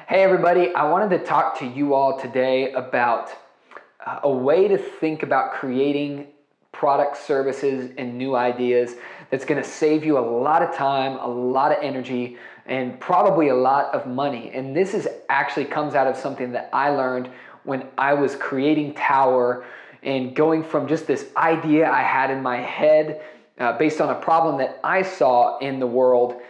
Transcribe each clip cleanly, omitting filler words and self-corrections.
Hey everybody, I wanted to talk to you all today about a way to think about creating products, services, and new ideas that's going to save you a lot of time, a lot of energy, and probably a lot of money. And this is actually comes out of something that I learned when I was creating Towr and going from just this idea I had in my head based on a problem that I saw in the world,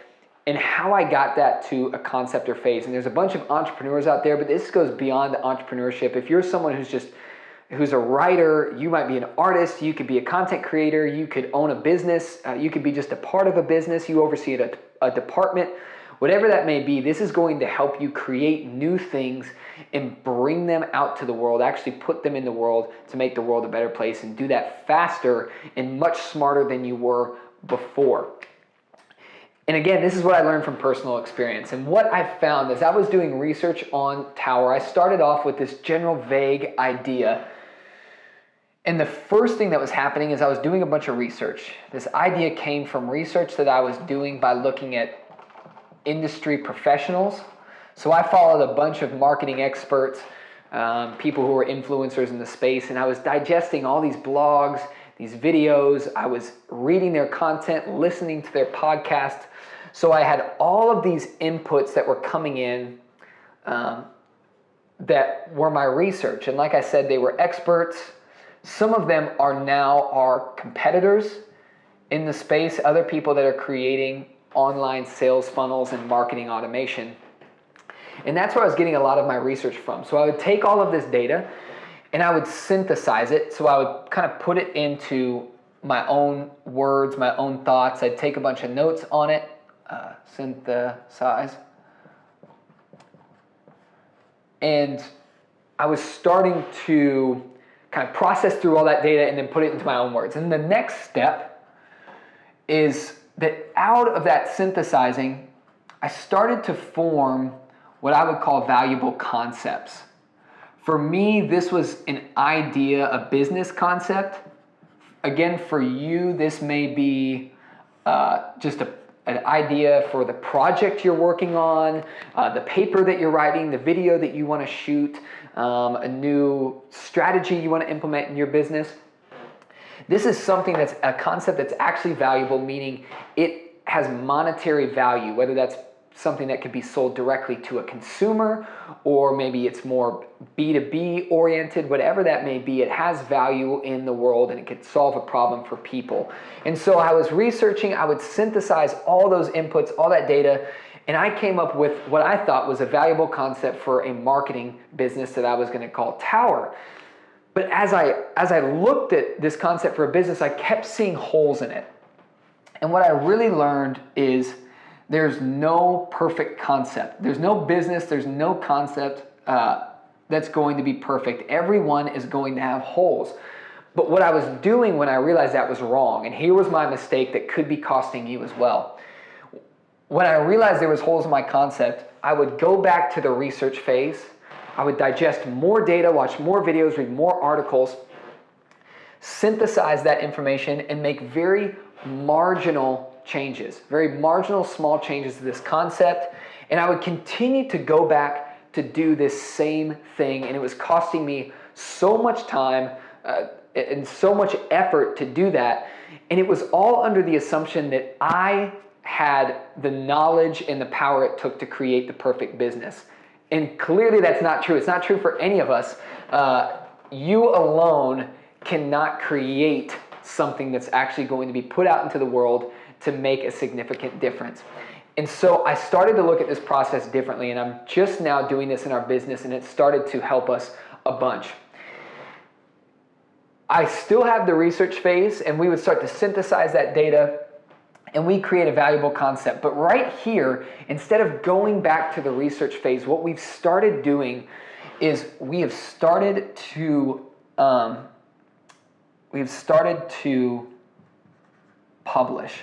and how I got that to a concept or phase. And there's a bunch of entrepreneurs out there, but this goes beyond entrepreneurship. If you're someone who's a writer, you might be an artist, you could be a content creator, you could own a business, you could be just a part of a business, you oversee a department, whatever that may be, this is going to help you create new things and bring them out to the world, actually put them in the world to make the world a better place, and do that faster and much smarter than you were before. And again, this is what I learned from personal experience. And what I found as I was doing research on Towr, I started off with this general vague idea. And the first thing that was happening is I was doing a bunch of research. This idea came from research that I was doing by looking at industry professionals. So I followed a bunch of marketing experts, people who were influencers in the space, and I was digesting all these blogs, these videos. I was reading their content, listening to their podcast. So I had all of these inputs that were coming in that were my research. And like I said, they were experts. Some of them are now our competitors in the space, other people that are creating online sales funnels and marketing automation. And that's where I was getting a lot of my research from. So I would take all of this data and I would synthesize it. So I would kind of put it into my own words, my own thoughts. I'd take a bunch of notes on it, synthesize. And I was starting to kind of process through all that data and then put it into my own words. And the next step is that out of that synthesizing, I started to form what I would call valuable concepts. For me, this was an idea, a business concept. Again, for you, this may be just an idea for the project you're working on, the paper that you're writing, the video that you want to shoot, a new strategy you want to implement in your business. This is something that's a concept that's actually valuable, meaning it has monetary value, whether that's something that could be sold directly to a consumer, or maybe it's more B2B oriented, whatever that may be, it has value in the world and it could solve a problem for people. And so I was researching, I would synthesize all those inputs, all that data, and I came up with what I thought was a valuable concept for a marketing business that I was going to call Towr. But as I looked at this concept for a business, I kept seeing holes in it. And what I really learned is there's no perfect concept. There's no business, there's no concept that's going to be perfect. Everyone is going to have holes. But what I was doing when I realized that was wrong, and here was my mistake that could be costing you as well. When I realized there was holes in my concept, I would go back to the research phase. I would digest more data, watch more videos, read more articles, synthesize that information, and make very marginal changes, very marginal small changes to this concept. And I would continue to go back to do this same thing, and it was costing me so much time and so much effort to do that. And it was all under the assumption that I had the knowledge and the power it took to create the perfect business. And clearly that's not true. It's not true for any of us. You alone cannot create something that's actually going to be put out into the world to make a significant difference. And so I started to look at this process differently, and I'm just now doing this in our business, and it started to help us a bunch. I still have the research phase, and we would start to synthesize that data, and we create a valuable concept. But right here, instead of going back to the research phase, what we've started doing is we have started to publish.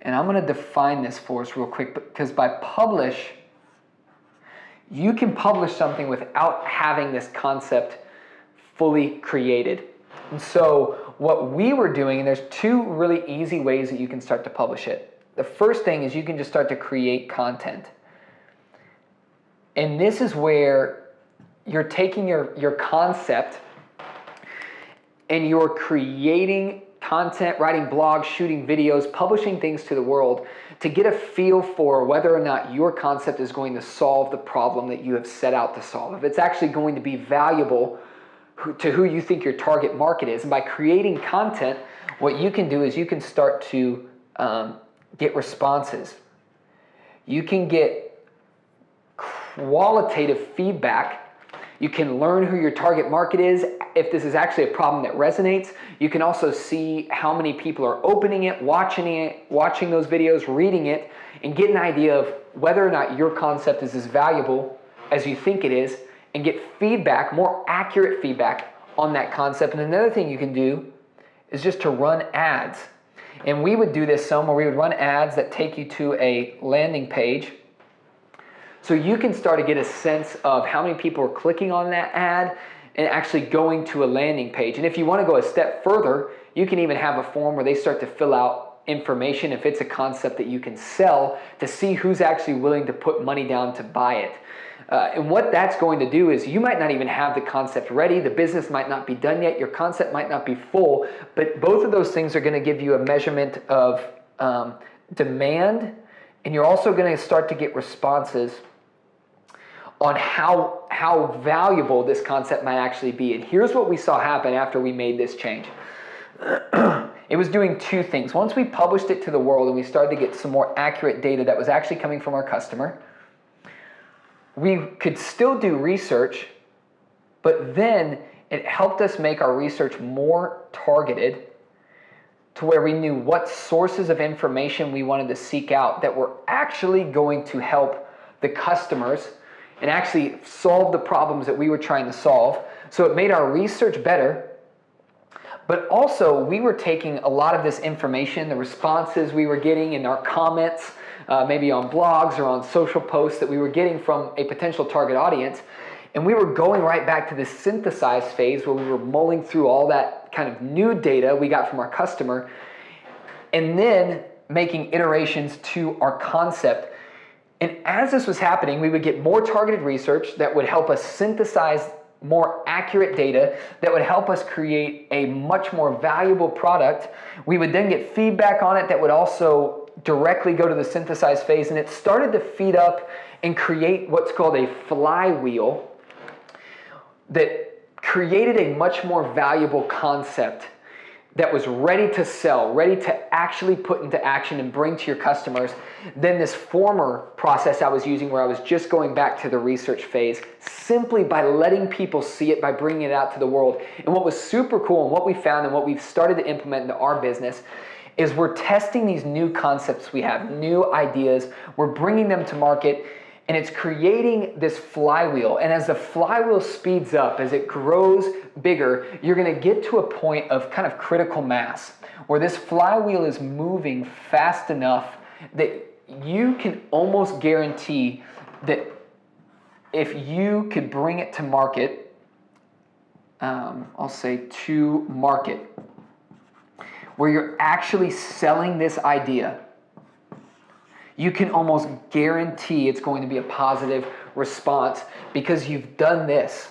And I'm going to define this for us real quick, because by publish, you can publish something without having this concept fully created. And so what we were doing, and there's two really easy ways that you can start to publish it. The first thing is you can just start to create content. And this is where you're taking your concept and you're creating content, writing blogs, shooting videos, publishing things to the world to get a feel for whether or not your concept is going to solve the problem that you have set out to solve. If it's actually going to be valuable to who you think your target market is. And by creating content, what you can do is you can start to get responses. You can get qualitative feedback. You can learn who your target market is. If this is actually a problem that resonates, you can also see how many people are opening it, watching those videos, reading it, and get an idea of whether or not your concept is as valuable as you think it is, and get feedback, more accurate feedback on that concept. And another thing you can do is just to run ads. And we would do this some where we would run ads that take you to a landing page. So you can start to get a sense of how many people are clicking on that ad and actually going to a landing page. And if you want to go a step further, you can even have a form where they start to fill out information if it's a concept that you can sell, to see who's actually willing to put money down to buy it. And what that's going to do is you might not even have the concept ready, the business might not be done yet, your concept might not be full, but both of those things are going to give you a measurement of demand, and you're also going to start to get responses on how valuable this concept might actually be. And here's what we saw happen after we made this change. It was doing two things. Once we published it to the world and we started to get some more accurate data that was actually coming from our customer, we could still do research, but then it helped us make our research more targeted to where we knew what sources of information we wanted to seek out that were actually going to help the customers and actually solve the problems that we were trying to solve. So it made our research better, but also we were taking a lot of this information, the responses we were getting in our comments, maybe on blogs or on social posts that we were getting from a potential target audience, and we were going right back to this synthesize phase where we were mulling through all that kind of new data we got from our customer, and then making iterations to our concept. And as this was happening, we would get more targeted research that would help us synthesize more accurate data that would help us create a much more valuable product. We would then get feedback on it that would also directly go to the synthesize phase, and it started to feed up and create what's called a flywheel that created a much more valuable concept that was ready to sell, ready to actually put into action and bring to your customers, than this former process I was using where I was just going back to the research phase, simply by letting people see it, by bringing it out to the world. And what was super cool and what we found and what we've started to implement into our business is we're testing these new concepts we have, new ideas, we're bringing them to market, and it's creating this flywheel. And as the flywheel speeds up, as it grows bigger, you're gonna get to a point of kind of critical mass, where this flywheel is moving fast enough that you can almost guarantee that if you could bring it to market, I'll say to market, where you're actually selling this idea, you can almost guarantee it's going to be a positive response because you've done this.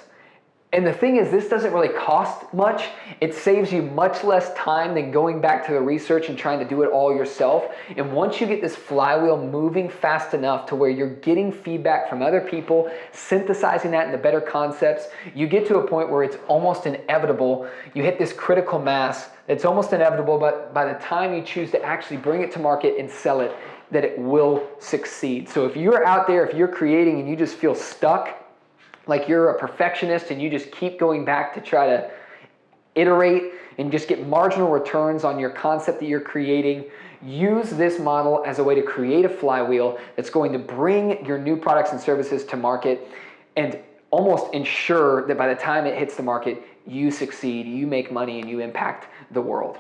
And the thing is, this doesn't really cost much. It saves you much less time than going back to the research and trying to do it all yourself. And once you get this flywheel moving fast enough to where you're getting feedback from other people, synthesizing that into better concepts, you get to a point where it's almost inevitable. You hit this critical mass. It's almost inevitable, but by the time you choose to actually bring it to market and sell it, that it will succeed. So if you're out there, if you're creating and you just feel stuck, like you're a perfectionist and you just keep going back to try to iterate and just get marginal returns on your concept that you're creating, use this model as a way to create a flywheel that's going to bring your new products and services to market and almost ensure that by the time it hits the market, you succeed, you make money, and you impact the world.